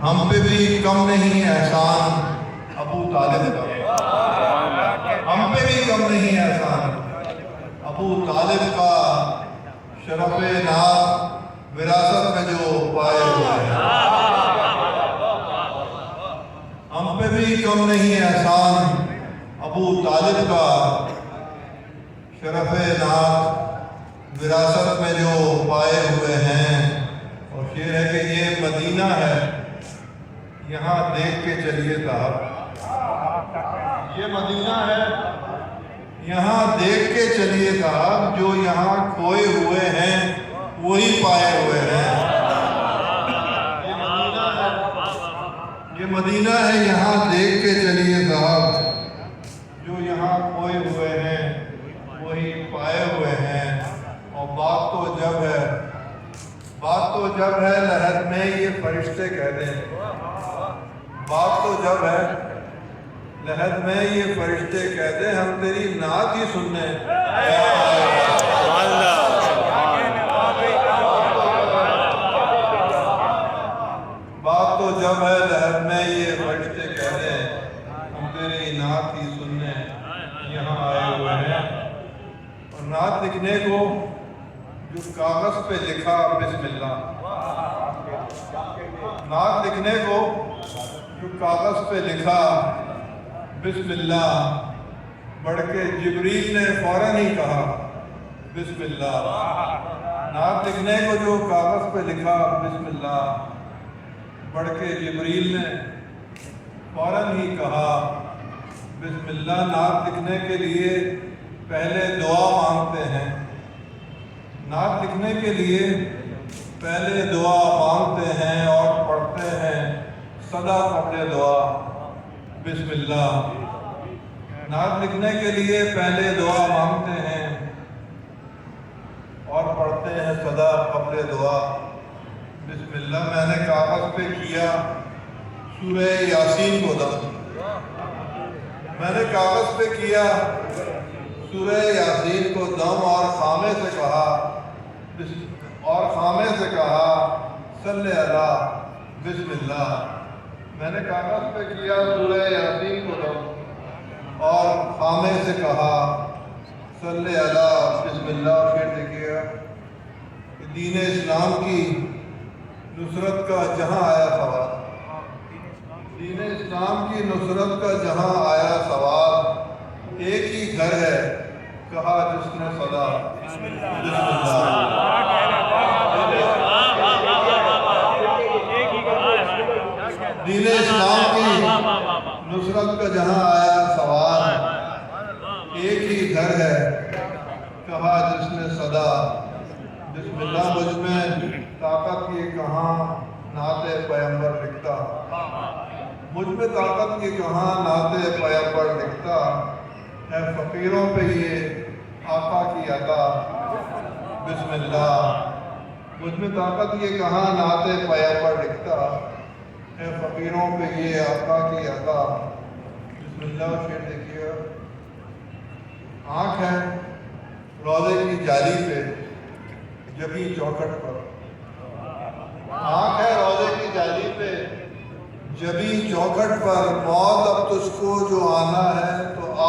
ہم پہ بھی کم نہیں احسان ابو طالب کا، ہم پہ بھی کم نہیں احسان ابو طالب کا، شرف ناب وراثت میں جو پائے ہوئے ہیں۔ ہم پہ بھی کم نہیں احسان ابو طالب کا، شرف ناب وراثت میں جو پائے ہوئے ہیں۔ اور شعر ہے کہ یہ مدینہ ہے، یہاں دیکھ کے چلیے صاحب، یہ مدینہ ہے یہاں دیکھ کے چلیے صاحب، جو یہاں کھوئے ہوئے ہیں وہی پائے ہوئے ہیں۔ یہ مدینہ ہے یہاں دیکھ کے چلیے صاحب، جو یہاں کھوئے ہوئے ہیں وہی پائے ہوئے ہیں۔ اور بات تو جب ہے لحد میں یہ فرشتے کہہ دیں، بات تو جب ہے لحد میں یہ فرشتے کہہ دیں، ہم تیری نعت ہی سننے بات تو جب ہے لحد میں یہ فرشتے کہہ دیں، ہم تیری نعت ہی سننے یہاں آئے ہوئے ہیں۔ اور نعت لکھنے کو جو کاغذ پہ لکھا بسم اللہ، نعت لکھنے کو جو کاغذ پہ لکھا بسم اللہ، بڑھ کے جبریل نے فوراً ہی کہا بسم اللہ۔ نعت لکھنے کو جو کاغذ پہ لکھا بسم اللہ، بڑھ کے جبریل نے فوراً ہی کہا بسم اللہ۔ نعت لکھنے کے لیے پہلے دعا مانگتے ہیں، نعت لکھنے کے لیے پہلے دعا مانگتے ہیں اور پڑھتے ہیں صدا قبل دعا بسم اللہ۔ نعت لکھنے کے لیے پہلے دعا مانگتے ہیں اور پڑھتے ہیں صدا قبل دعا بسم اللہ۔ میں نے کاغذ پہ کیا سورہ یاسین کو دم، میں نے کاغذ پہ کیا سورہ یاسین کو دم، اور خامے سے کہا صلی اللہ بسم اللہ۔ میں نے کاغذ پہ کیا سورہ یاسین کو دم اور خامے سے کہا صلی اللہ بسم اللہ۔ پھر دیکھیے کہ دین اسلام کی نصرت کا جہاں آیا سوال، دین اسلام کی نصرت کا جہاں آیا سوال، ایک ہی گھر ہے کہا جس نے صدا بسم اللہ۔ دین اسلام کی نصرت کا جہاں آیا سوال، ایک ہی گھر ہے کہا جس نے صدا بسم اللہ۔ مجھ میں طاقت کی کہاں نعت پیغمبر لکھتا، مجھ میں طاقت کی کہاں نعت پیغمبر لکھتا، ہے فقیروں پہ یہ آقا کی عطا بسم اللہ۔ مجھ میں طاقت یہ کہاں نعت پیغمبر لکھتا، ہے فقیروں پہ یہ آقا کی عطا بسم اللہ۔ پھر دیکھیے آنکھ ہے روضے کی جالی پہ جبیں چوکھٹ پر، آنکھ ہے روضے کی جالی پہ جبیں چوکھٹ پر، موت اب تجھ کو جو آنا ہے تو آ۔